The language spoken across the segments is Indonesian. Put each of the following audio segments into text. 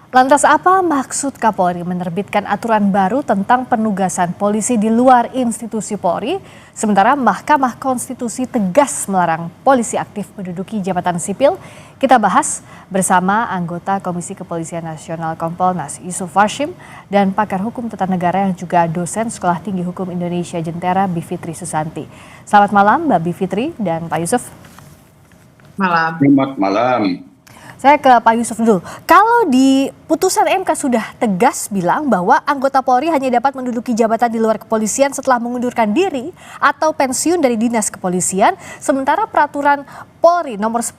Lantas apa maksud Kapolri menerbitkan aturan baru tentang penugasan polisi di luar institusi Polri, sementara Mahkamah Konstitusi tegas melarang polisi aktif menduduki jabatan sipil? Kita bahas bersama anggota Komisi Kepolisian Nasional Kompolnas Yusuf Warshim dan pakar hukum tata negara yang juga dosen Sekolah Tinggi Hukum Indonesia Jentera Bivitri Susanti. Selamat malam Mbak Bivitri dan Pak Yusuf. Selamat malam. Saya ke Pak Yusuf dulu. Kalau di putusan MK sudah tegas bilang bahwa anggota Polri hanya dapat menduduki jabatan di luar kepolisian setelah mengundurkan diri atau pensiun dari dinas kepolisian, sementara peraturan Polri nomor 10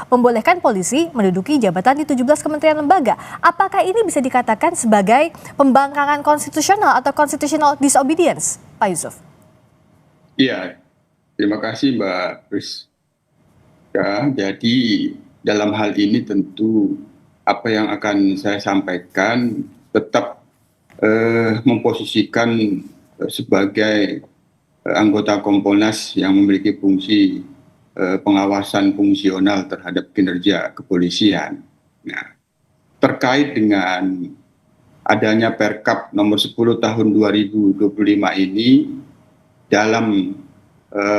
membolehkan polisi menduduki jabatan di 17 kementerian lembaga. Apakah ini bisa dikatakan sebagai pembangkangan konstitusional atau constitutional disobedience, Pak Yusuf? Iya, terima kasih Mbak Pris. Ya, jadi dalam hal ini tentu apa yang akan saya sampaikan tetap memposisikan sebagai anggota Kompolnas yang memiliki fungsi pengawasan fungsional terhadap kinerja kepolisian. Nah, terkait dengan adanya Perkap nomor 10 tahun 2025 ini, dalam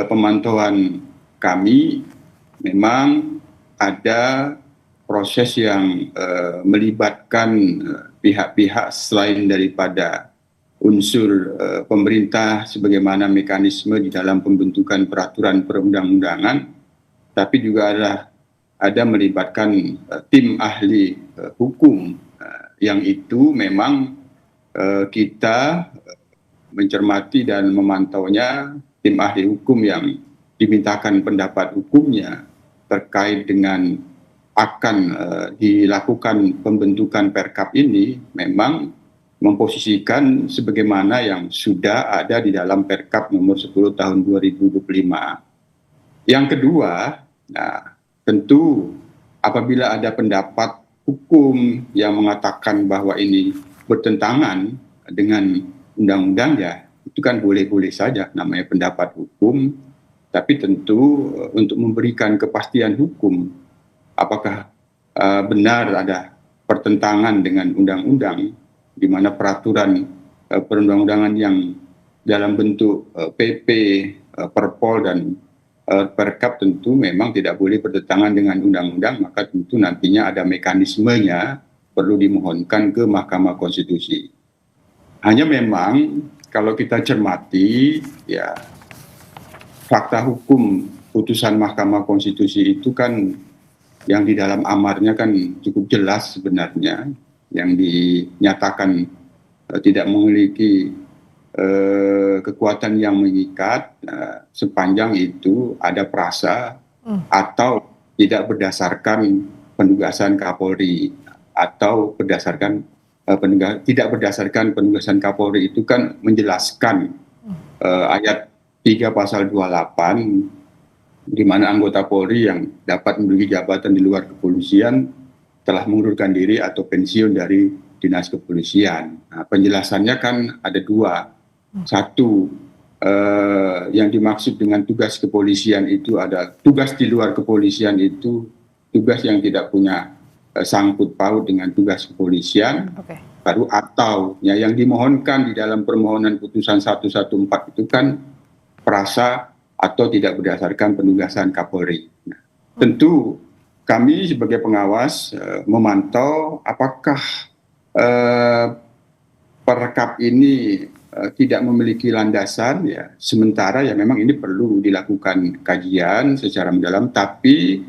pemantauan kami memang ada proses yang melibatkan pihak-pihak selain daripada unsur pemerintah sebagaimana mekanisme di dalam pembentukan peraturan perundang-undangan, tapi juga ada melibatkan tim ahli hukum yang itu memang kita mencermati dan memantaunya. Tim ahli hukum yang dimintakan pendapat hukumnya terkait dengan akan dilakukan pembentukan Perkap ini memang memposisikan sebagaimana yang sudah ada di dalam Perkap nomor 10 tahun 2025. Yang kedua, tentu apabila ada pendapat hukum yang mengatakan bahwa ini bertentangan dengan undang-undang, ya itu kan boleh-boleh saja, namanya pendapat hukum. Tapi tentu untuk memberikan kepastian hukum, apakah benar ada pertentangan dengan undang-undang, di mana peraturan perundang-undangan yang dalam bentuk PP, Perpol, dan Perkap tentu memang tidak boleh bertentangan dengan undang-undang, maka tentu nantinya ada mekanismenya perlu dimohonkan ke Mahkamah Konstitusi. Hanya memang kalau kita cermati, ya fakta hukum putusan Mahkamah Konstitusi itu kan yang di dalam amarnya kan cukup jelas sebenarnya, yang dinyatakan tidak memiliki kekuatan yang mengikat sepanjang itu ada prasa atau tidak berdasarkan penugasan Kapolri, atau tidak berdasarkan penugasan Kapolri itu kan menjelaskan ayat 3 pasal 28, di mana anggota Polri yang dapat menduduki jabatan di luar kepolisian telah mengundurkan diri atau pensiun dari dinas kepolisian. Nah, penjelasannya kan ada dua. Satu, yang dimaksud dengan tugas kepolisian itu ada tugas di luar kepolisian itu tugas yang tidak punya sangkut paut dengan tugas kepolisian. Baru atau ya, yang dimohonkan di dalam permohonan putusan 114 itu kan prasa atau tidak berdasarkan penugasan Kapolri. Nah, tentu kami sebagai pengawas memantau apakah Perkap ini tidak memiliki landasan, ya sementara ya memang ini perlu dilakukan kajian secara mendalam. Tapi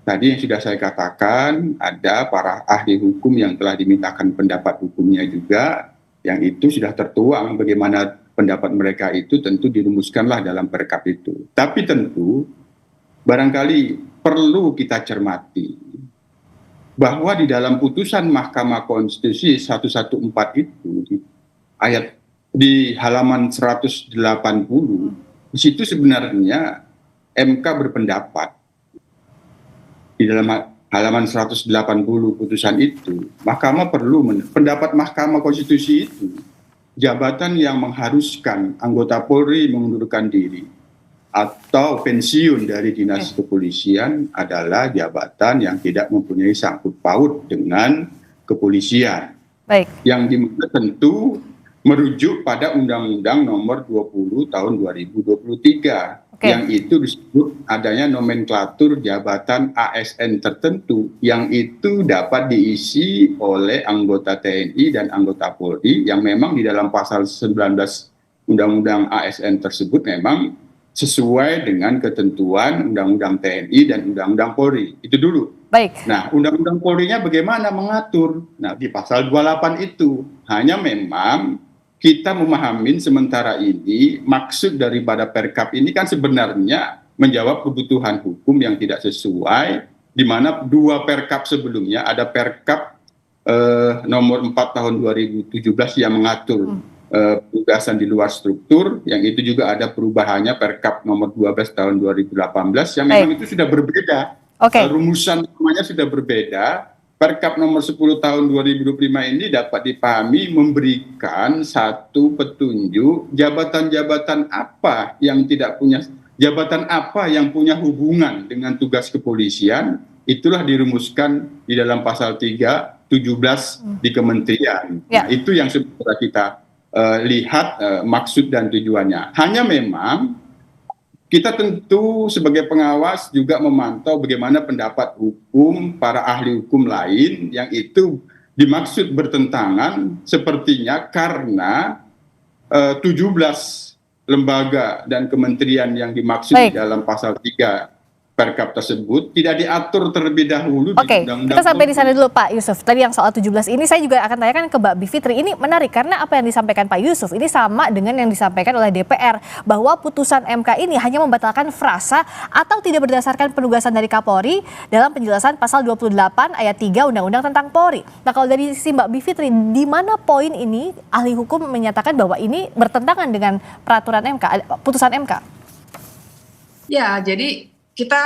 tadi yang sudah saya katakan, ada para ahli hukum yang telah dimintakan pendapat hukumnya juga, yang itu sudah tertuang bagaimana pendapat mereka itu tentu dirumuskanlah dalam Perkap itu. Tapi tentu barangkali perlu kita cermati bahwa di dalam putusan Mahkamah Konstitusi 114 itu ayat di halaman 180, di situ sebenarnya MK berpendapat di dalam halaman 180 putusan itu, Mahkamah perlu pendapat Mahkamah Konstitusi itu jabatan yang mengharuskan anggota Polri mengundurkan diri atau pensiun dari dinas kepolisian adalah jabatan yang tidak mempunyai sangkut paut dengan kepolisian. Baik. Yang dimana tentu merujuk pada Undang-Undang Nomor 20 Tahun 2023 yang itu disebut adanya nomenklatur jabatan ASN tertentu yang itu dapat diisi oleh anggota TNI dan anggota Polri yang memang di dalam pasal 19 Undang-Undang ASN tersebut memang sesuai dengan ketentuan Undang-Undang TNI dan Undang-Undang Polri. Itu dulu. Baik. Nah, Undang-Undang Polri-nya bagaimana mengatur? Nah, di pasal 28 itu hanya memang kita memahami sementara ini maksud daripada Perkap ini kan sebenarnya menjawab kebutuhan hukum yang tidak sesuai, di mana dua Perkap sebelumnya ada Perkap nomor 4 tahun 2017 yang mengatur penugasan di luar struktur, yang itu juga ada perubahannya Perkap nomor 12 tahun 2018 yang memang itu sudah berbeda. Rumusan namanya sudah berbeda. Perkap nomor 10 tahun 2025 ini dapat dipahami memberikan satu petunjuk jabatan-jabatan apa yang tidak punya, jabatan apa yang punya hubungan dengan tugas kepolisian, itulah dirumuskan di dalam pasal 3, 17 di kementerian. Nah, itu yang sebenarnya kita lihat maksud dan tujuannya. Hanya memang kita tentu sebagai pengawas juga memantau bagaimana pendapat hukum para ahli hukum lain yang itu dimaksud bertentangan sepertinya karena 17 lembaga dan kementerian yang dimaksud di dalam pasal 3 Perkap tersebut tidak diatur terlebih dahulu di Undang-Undang. Kita sampai di sana dulu Pak Yusuf. Tadi yang soal 17 ini saya juga akan tanyakan ke Mbak Bivitri. Ini menarik karena apa yang disampaikan Pak Yusuf ini sama dengan yang disampaikan oleh DPR bahwa putusan MK ini hanya membatalkan frasa atau tidak berdasarkan penugasan dari Kapolri dalam penjelasan pasal 28 ayat 3 Undang-Undang tentang Polri. Nah, kalau dari sisi Mbak Bivitri, di mana poin ini ahli hukum menyatakan bahwa ini bertentangan dengan peraturan MK, putusan MK? Ya, jadi kita,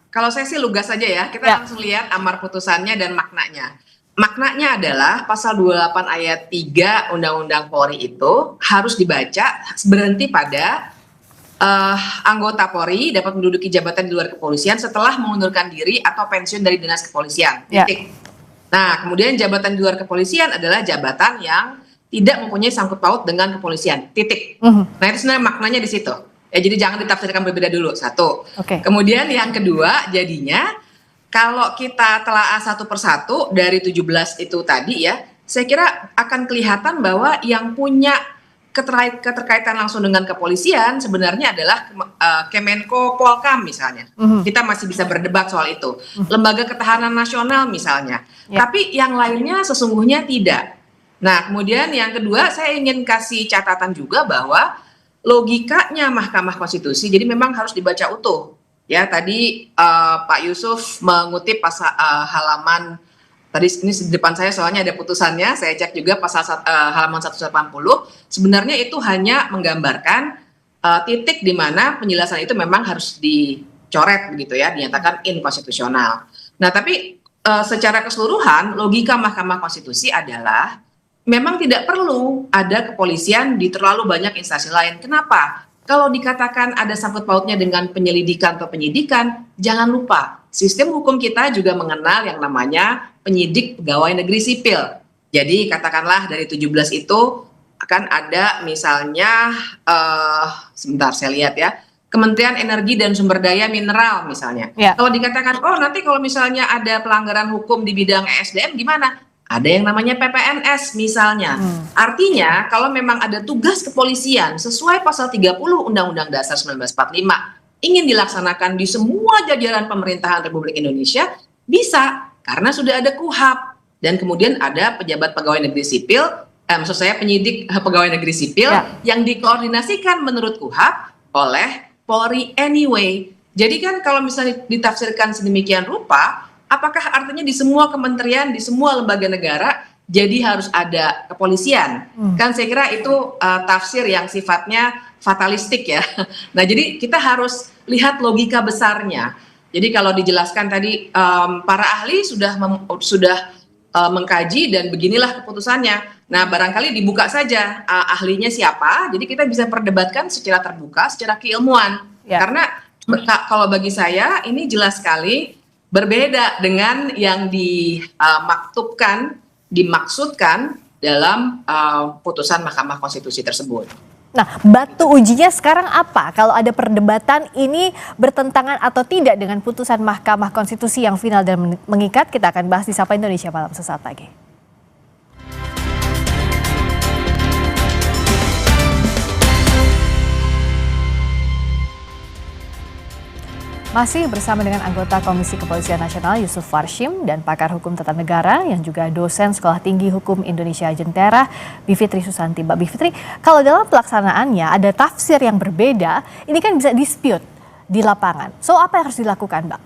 kalau saya sih lugas saja ya, kita langsung lihat amar putusannya dan maknanya. Maknanya adalah pasal 28 ayat 3 Undang-Undang Polri itu harus dibaca berhenti pada anggota Polri dapat menduduki jabatan di luar kepolisian setelah mengundurkan diri atau pensiun dari dinas kepolisian. Titik. Nah, kemudian jabatan di luar kepolisian adalah jabatan yang tidak mempunyai sangkut paut dengan kepolisian. Titik. Nah, itu sebenarnya maknanya di situ. Ya, jadi jangan ditafsirkan berbeda dulu, satu. Kemudian yang kedua, jadinya kalau kita telaah satu persatu dari 17 itu tadi ya, saya kira akan kelihatan bahwa yang punya keterkaitan langsung dengan kepolisian sebenarnya adalah Kemenko Polkam misalnya. Kita masih bisa berdebat soal itu. Lembaga Ketahanan Nasional misalnya. Tapi yang lainnya sesungguhnya tidak. Nah, kemudian yang kedua saya ingin kasih catatan juga bahwa logikanya Mahkamah Konstitusi jadi memang harus dibaca utuh. Ya, tadi Pak Yusuf mengutip pasal halaman tadi ini di depan saya soalnya ada putusannya, saya cek juga pasal halaman 180. Sebenarnya itu hanya menggambarkan titik di mana penjelasan itu memang harus dicoret begitu ya, dinyatakan inkonstitusional. Nah, tapi secara keseluruhan logika Mahkamah Konstitusi adalah memang tidak perlu ada kepolisian di terlalu banyak instansi lain. Kenapa? Kalau dikatakan ada sangkut pautnya dengan penyelidikan atau penyidikan, jangan lupa sistem hukum kita juga mengenal yang namanya penyidik pegawai negeri sipil. Jadi katakanlah dari 17 itu akan ada misalnya, sebentar saya lihat ya, Kementerian Energi dan Sumber Daya Mineral misalnya. Kalau dikatakan, oh nanti kalau misalnya ada pelanggaran hukum di bidang ESDM gimana? Ada yang namanya PPNS misalnya. Artinya kalau memang ada tugas kepolisian sesuai pasal 30 Undang-Undang Dasar 1945 ingin dilaksanakan di semua jajaran pemerintahan Republik Indonesia, bisa karena sudah ada KUHAP dan kemudian ada pejabat pegawai negeri sipil, maksud saya penyidik pegawai negeri sipil yang dikoordinasikan menurut KUHAP oleh Polri anyway. Jadi kan kalau misalnya ditafsirkan sedemikian rupa, apakah artinya di semua kementerian, di semua lembaga negara, jadi harus ada kepolisian? Kan saya kira itu tafsir yang sifatnya fatalistik ya. Nah, jadi kita harus lihat logika besarnya. Jadi kalau dijelaskan tadi para ahli sudah mengkaji dan beginilah keputusannya. Nah, barangkali dibuka saja ahlinya siapa, jadi kita bisa perdebatkan secara terbuka, secara keilmuan. Karena kalau bagi saya ini jelas sekali berbeda dengan yang dimaktubkan dimaksudkan dalam putusan Mahkamah Konstitusi tersebut. Nah, batu ujinya sekarang apa? Kalau ada perdebatan ini bertentangan atau tidak dengan putusan Mahkamah Konstitusi yang final dan mengikat, kita akan bahas di Sapa Indonesia Malam sesaat lagi. Masih bersama dengan anggota Komisi Kepolisian Nasional Yusuf Warshim dan pakar hukum tata negara yang juga dosen Sekolah Tinggi Hukum Indonesia Jentera, Bivitri Susanti. Mbak Bivitri, kalau dalam pelaksanaannya ada tafsir yang berbeda, ini kan bisa dispute di lapangan. So, apa yang harus dilakukan, Mbak?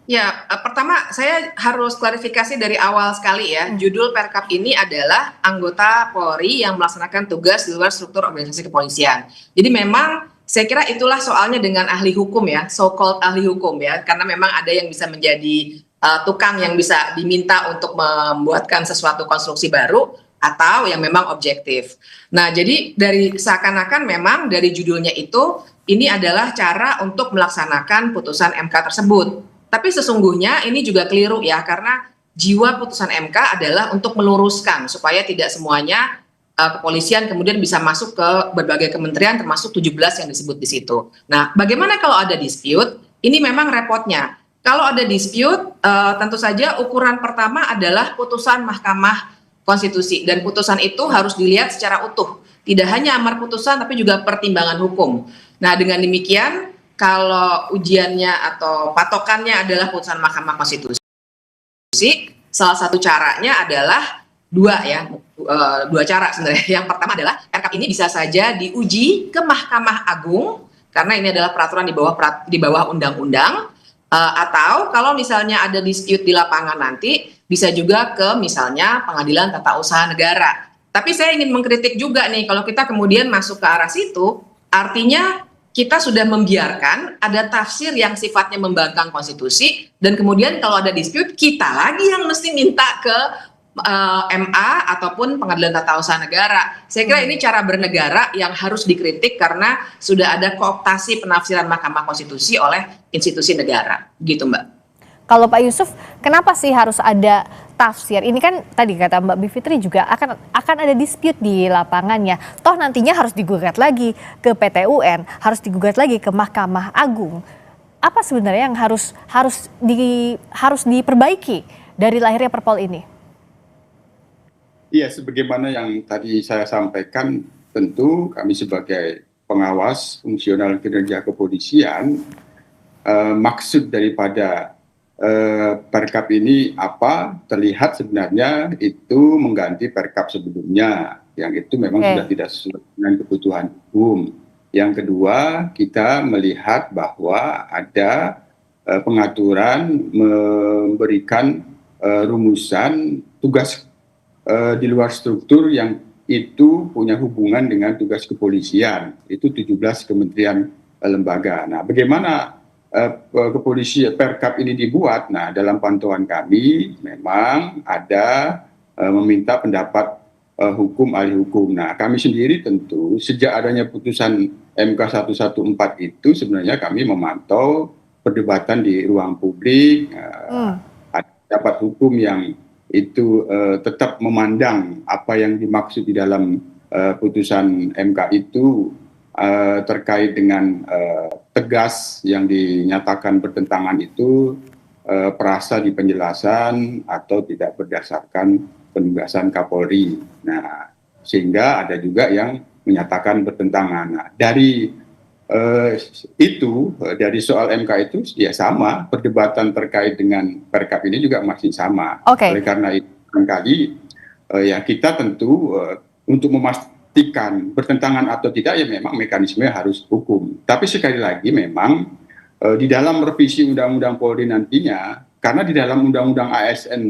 Ya, pertama saya harus klarifikasi dari awal sekali ya. Judul Perkap ini adalah anggota Polri yang melaksanakan tugas di luar struktur organisasi kepolisian. Jadi memang saya kira itulah soalnya dengan ahli hukum ya, so-called ahli hukum ya, karena memang ada yang bisa menjadi tukang yang bisa diminta untuk membuatkan sesuatu konstruksi baru atau yang memang objektif. Nah, jadi dari seakan-akan memang dari judulnya itu ini adalah cara untuk melaksanakan putusan MK tersebut. Tapi sesungguhnya ini juga keliru ya, karena jiwa putusan MK adalah untuk meluruskan supaya tidak semuanya kepolisian kemudian bisa masuk ke berbagai kementerian termasuk 17 yang disebut di situ. Nah, bagaimana kalau ada dispute? Ini memang repotnya. Kalau ada dispute, tentu saja ukuran pertama adalah putusan Mahkamah Konstitusi dan putusan itu harus dilihat secara utuh. Tidak hanya amar putusan tapi juga pertimbangan hukum. Nah, dengan demikian kalau ujiannya atau patokannya adalah putusan Mahkamah Konstitusi, salah satu caranya adalah dua cara sebenarnya. Yang pertama adalah Perkap ini bisa saja diuji ke Mahkamah Agung karena ini adalah peraturan di bawah undang-undang, atau kalau misalnya ada dispute di lapangan nanti bisa juga ke misalnya Pengadilan Tata Usaha Negara. Tapi saya ingin mengkritik juga nih kalau kita kemudian masuk ke arah situ, artinya kita sudah membiarkan ada tafsir yang sifatnya membangkang konstitusi dan kemudian kalau ada dispute kita lagi yang mesti minta ke MA ataupun Pengadilan Tata Usaha Negara. Saya kira ini cara bernegara yang harus dikritik karena sudah ada kooptasi penafsiran Mahkamah Konstitusi oleh institusi negara. Gitu, Mbak. Kalau Pak Yusuf, kenapa sih harus ada tafsir? Ini kan tadi kata Mbak Bivitri juga akan ada dispute di lapangannya. Toh nantinya harus digugat lagi ke PT UN, harus digugat lagi ke Mahkamah Agung. Apa sebenarnya yang harus diperbaiki dari lahirnya Perpol ini? Iya, sebagaimana yang tadi saya sampaikan, tentu kami sebagai pengawas fungsional kinerja kepolisian, maksud daripada Perkap ini apa, terlihat sebenarnya itu mengganti Perkap sebelumnya, yang itu memang sudah tidak sesuai dengan kebutuhan hukum. Yang kedua, kita melihat bahwa ada pengaturan memberikan rumusan tugas di luar struktur yang itu punya hubungan dengan tugas kepolisian, itu 17 kementerian lembaga. Nah, bagaimana kepolisian Perkap ini dibuat? Nah, dalam pantauan kami memang ada meminta pendapat hukum, ahli hukum. Nah, kami sendiri tentu sejak adanya putusan MK 114 itu sebenarnya kami memantau perdebatan di ruang publik, ada pendapat hukum yang itu tetap memandang apa yang dimaksud di dalam putusan MK itu terkait dengan tegas yang dinyatakan bertentangan itu perasa di penjelasan atau tidak berdasarkan penugasan Kapolri. Nah, sehingga ada juga yang menyatakan bertentangan. Nah, dari dari soal MK itu ya sama, perdebatan terkait dengan Perkap ini juga masih sama. Oleh karena itu kali ya kita tentu untuk memastikan bertentangan atau tidak ya memang mekanisme harus hukum. Tapi sekali lagi memang di dalam revisi Undang-Undang Polri nantinya, karena di dalam Undang-Undang ASN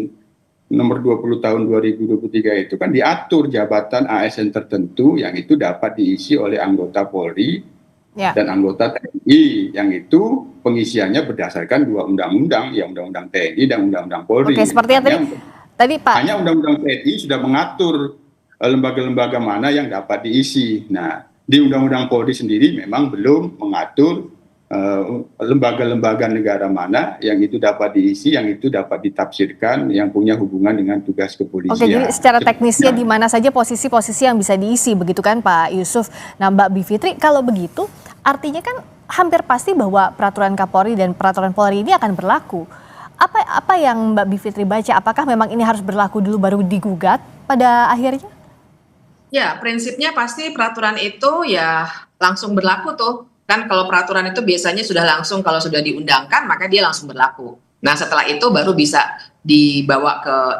nomor 20 tahun 2023 itu kan diatur jabatan ASN tertentu yang itu dapat diisi oleh anggota Polri dan anggota TNI, yang itu pengisiannya berdasarkan dua undang-undang, ya Undang-Undang TNI dan Undang-Undang Polri. Oke, seperti yang tadi Pak. Hanya Undang-Undang TNI sudah mengatur lembaga-lembaga mana yang dapat diisi. Nah, di Undang-Undang Polri sendiri memang belum mengatur lembaga-lembaga negara mana yang itu dapat diisi, yang itu dapat ditafsirkan, yang punya hubungan dengan tugas kepolisian. Oke, jadi secara teknisnya di mana saja posisi-posisi yang bisa diisi, begitu kan Pak Yusuf. Nah Mbak Bivitri, kalau begitu artinya kan hampir pasti bahwa peraturan Kapolri dan peraturan Polri ini akan berlaku. Apa yang Mbak Bivitri baca? Apakah memang ini harus berlaku dulu baru digugat pada akhirnya? Ya, prinsipnya pasti peraturan itu ya langsung berlaku tuh. Kan kalau peraturan itu biasanya sudah langsung, kalau sudah diundangkan maka dia langsung berlaku. Nah setelah itu baru bisa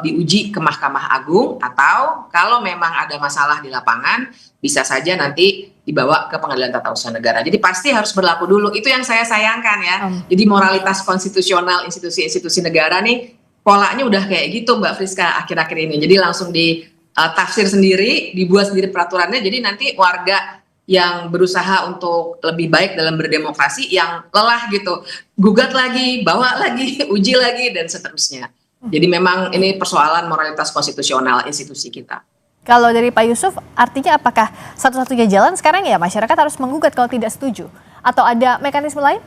diuji ke Mahkamah Agung, atau kalau memang ada masalah di lapangan bisa saja nanti dibawa ke Pengadilan Tata Usaha Negara. Jadi pasti harus berlaku dulu. Itu yang saya sayangkan ya. Jadi moralitas konstitusional institusi-institusi negara nih polanya udah kayak gitu Mbak Friska akhir-akhir ini. Jadi langsung ditafsir sendiri, dibuat sendiri peraturannya. Jadi nanti warga yang berusaha untuk lebih baik dalam berdemokrasi yang lelah gitu, gugat lagi, bawa lagi, uji lagi, dan seterusnya. Jadi memang ini persoalan moralitas konstitusional institusi kita. Kalau dari Pak Yusuf, artinya apakah satu-satunya jalan sekarang ya masyarakat harus menggugat kalau tidak setuju? Atau ada mekanisme lain?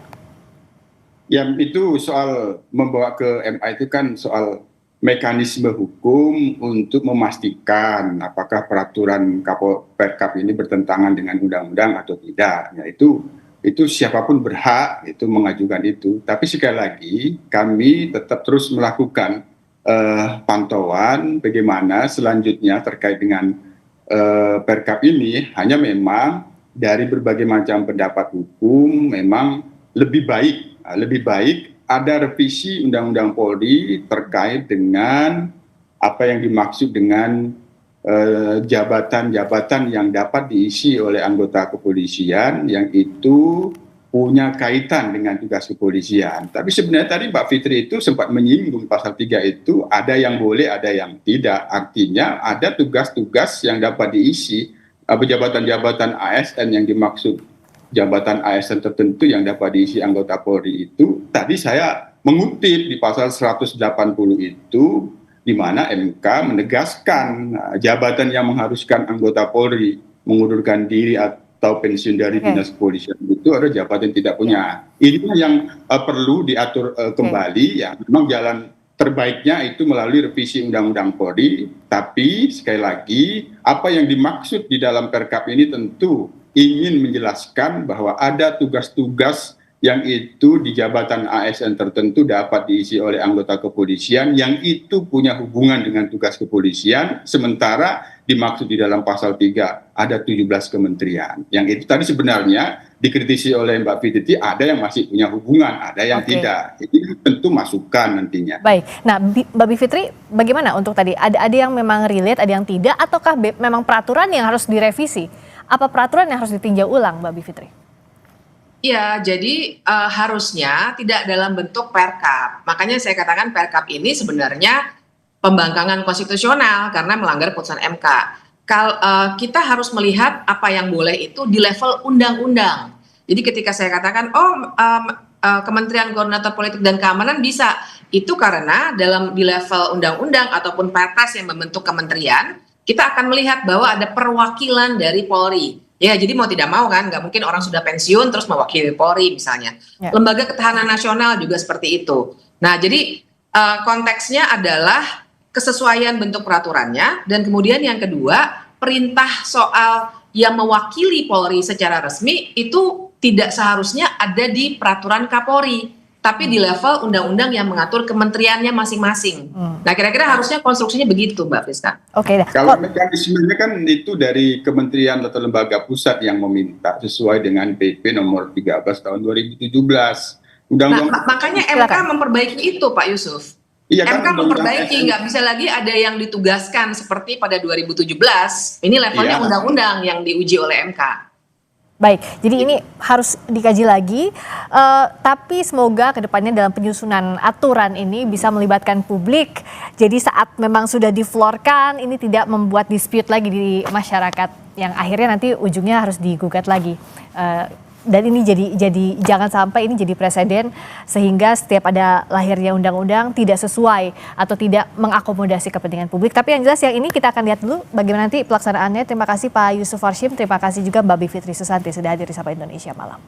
Ya itu soal membawa ke MA itu kan soal mekanisme hukum untuk memastikan apakah peraturan Perkap ini bertentangan dengan undang-undang atau tidak. Ya, itu siapapun berhak itu mengajukan itu. Tapi sekali lagi kami tetap terus melakukan pantauan bagaimana selanjutnya terkait dengan Perkap ini. Hanya memang dari berbagai macam pendapat hukum memang lebih baik ada revisi Undang-Undang Polri terkait dengan apa yang dimaksud dengan jabatan-jabatan yang dapat diisi oleh anggota kepolisian yang itu punya kaitan dengan tugas kepolisian. Tapi sebenarnya tadi Mbak Fitri itu sempat menyinggung pasal 3 itu ada yang boleh, ada yang tidak. Artinya ada tugas-tugas yang dapat diisi, jabatan-jabatan ASN yang dimaksud jabatan ASN tertentu yang dapat diisi anggota Polri itu, tadi saya mengutip di pasal 180 itu, di mana MK menegaskan jabatan yang mengharuskan anggota Polri mengundurkan diri atau pensiun dari dinas kepolisian itu ada jabatan yang tidak punya. Ini yang perlu diatur kembali, ya memang jalan terbaiknya itu melalui revisi Undang-Undang Polri, tapi sekali lagi apa yang dimaksud di dalam Perkap ini tentu ingin menjelaskan bahwa ada tugas-tugas yang itu di jabatan ASN tertentu dapat diisi oleh anggota kepolisian yang itu punya hubungan dengan tugas kepolisian, sementara dimaksud di dalam pasal 3 ada 17 kementerian. Yang itu tadi sebenarnya dikritisi oleh Mbak Fitri, ada yang masih punya hubungan, ada yang tidak. Itu tentu masukan nantinya. Baik, nah Mbak Bivitri bagaimana untuk tadi? Ada yang memang relate, ada yang tidak, ataukah memang peraturan yang harus direvisi? Apa peraturan yang harus ditinjau ulang, Mbak Bivitri? Ya, jadi harusnya tidak dalam bentuk Perkap. Makanya saya katakan Perkap ini sebenarnya pembangkangan konstitusional karena melanggar putusan MK. Kita harus melihat apa yang boleh itu di level undang-undang. Jadi ketika saya katakan, Kementerian Koordinator Politik dan Keamanan bisa, itu karena di level undang-undang ataupun perpres yang membentuk kementerian, kita akan melihat bahwa ada perwakilan dari Polri. Ya, jadi mau tidak mau kan, nggak mungkin orang sudah pensiun terus mewakili Polri misalnya. Ya. Lembaga Ketahanan Nasional juga seperti itu. Nah, jadi konteksnya adalah kesesuaian bentuk peraturannya, dan kemudian yang kedua, perintah soal yang mewakili Polri secara resmi itu tidak seharusnya ada di peraturan Kapolri, tapi di level undang-undang yang mengatur kementeriannya masing-masing. Nah, kira-kira harusnya konstruksinya begitu, Mbak Friska. Oke. Kalau mekanismenya kan itu dari kementerian atau lembaga pusat yang meminta sesuai dengan PP nomor 13 tahun 2017. Makanya MK memperbaiki itu, Pak Yusuf. Iya, MK kan memperbaiki, nggak bisa lagi ada yang ditugaskan seperti pada 2017. Ini levelnya undang-undang yang diuji oleh MK. Baik, jadi ini harus dikaji lagi, tapi semoga kedepannya dalam penyusunan aturan ini bisa melibatkan publik. Jadi saat memang sudah diflorkan, ini tidak membuat dispute lagi di masyarakat yang akhirnya nanti ujungnya harus digugat lagi. Dan ini jadi jangan sampai ini jadi presiden sehingga setiap ada lahirnya undang-undang tidak sesuai atau tidak mengakomodasi kepentingan publik. Tapi yang jelas yang ini kita akan lihat dulu bagaimana nanti pelaksanaannya. Terima kasih Pak Yusuf Warshim, terima kasih juga Mbak Bivitri Susanti sudah hadir di Sapa Indonesia Malam.